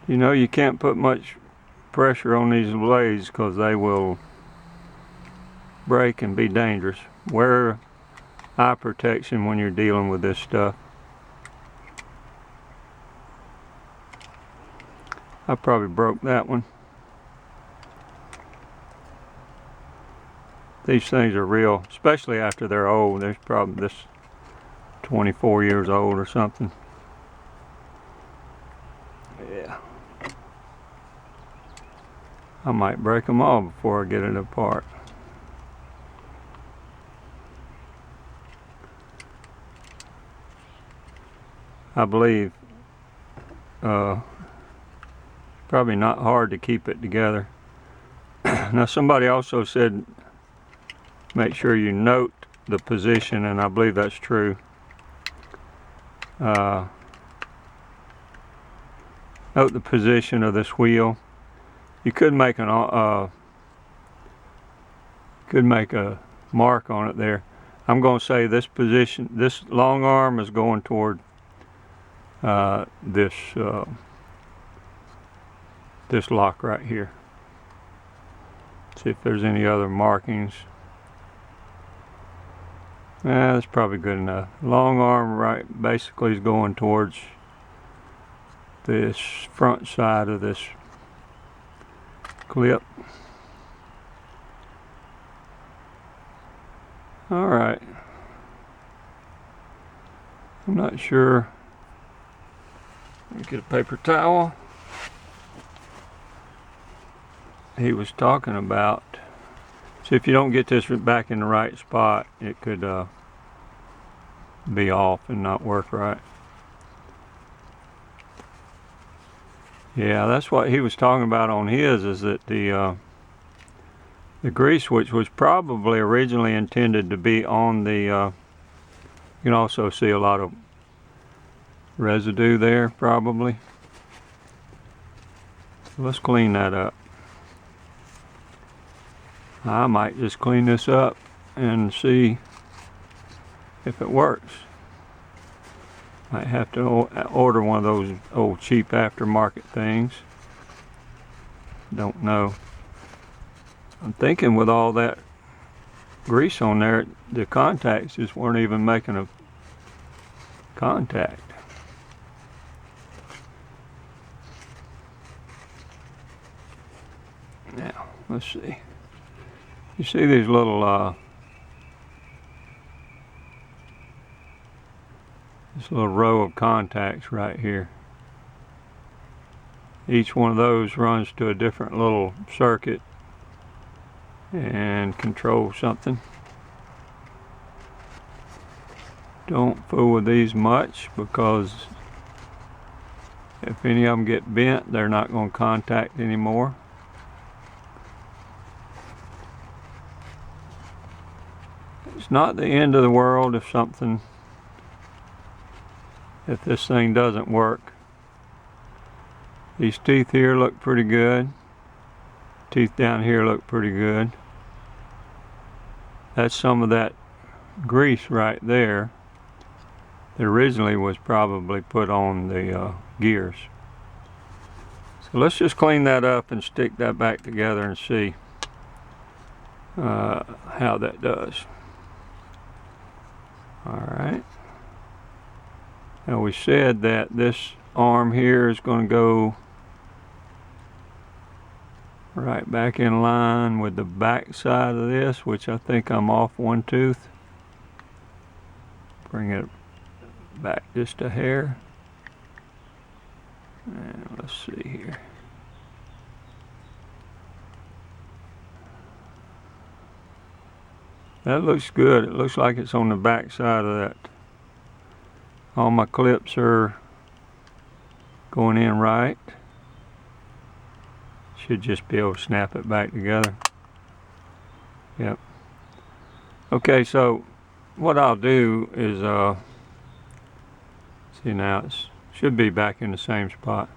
You know, you can't put much pressure on these blades because they will break and be dangerous. Wear eye protection when you're dealing with this stuff. I probably broke that one. These things are real, especially after they're old. There's probably this 24 years old or something. Yeah. I might break them all before I get it apart. I believe probably not hard to keep it together. Now somebody also said make sure you note the position, and I believe that's true. Note the position of this wheel. You could make a mark on it there. I'm going to say this position, this long arm is going toward this lock right here. See if there's any other markings. That's probably good enough. Long arm right basically is going towards this front side of this clip. Alright. I'm not sure. Let me get a paper towel. He was talking about, see if you don't get this back in the right spot, it could be off and not work right. Yeah, that's what he was talking about on his, is that the grease, which was probably originally intended to be on the, you can also see a lot of residue there probably. So let's clean that up. I might just clean this up and see if it works. Might have to order one of those old cheap aftermarket things. Don't know. I'm thinking with all that grease on there, the contacts just weren't even making a contact. Now, let's see. You see these little this little row of contacts right here. Each one of those runs to a different little circuit and controls something. Don't fool with these much, because if any of them get bent, they're not going to contact anymore. It's not the end of the world if this thing doesn't work. These teeth here look pretty good. Teeth down here look pretty good. That's some of that grease right there that originally was probably put on the gears. So let's just clean that up and stick that back together and see how that does. Alright. Now we said that this arm here is going to go right back in line with the back side of this, which I think I'm off one tooth. Bring it back just a hair. And let's see here. That looks good. It looks like it's on the back side of that. All my clips are going in right. Should just be able to snap it back together. Yep. Okay, so what I'll do is see, now it should be back in the same spot.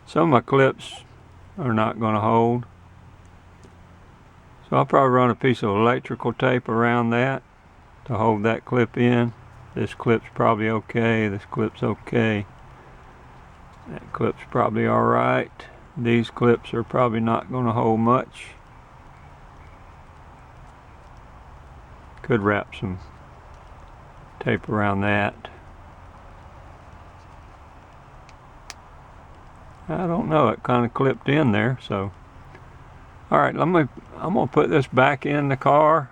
Some of my clips are not going to hold, so I'll probably run a piece of electrical tape around that to hold that clip in. This clip's probably okay, this clip's okay. That clip's probably alright. These clips are probably not going to hold much. Could wrap some tape around that. I don't know, it kind of clipped in there, so. Alright, I'm going to put this back in the car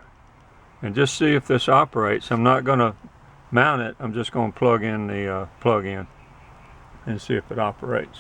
and just see if this operates. I'm not going to mount it, I'm just going to plug in the plug-in and see if it operates.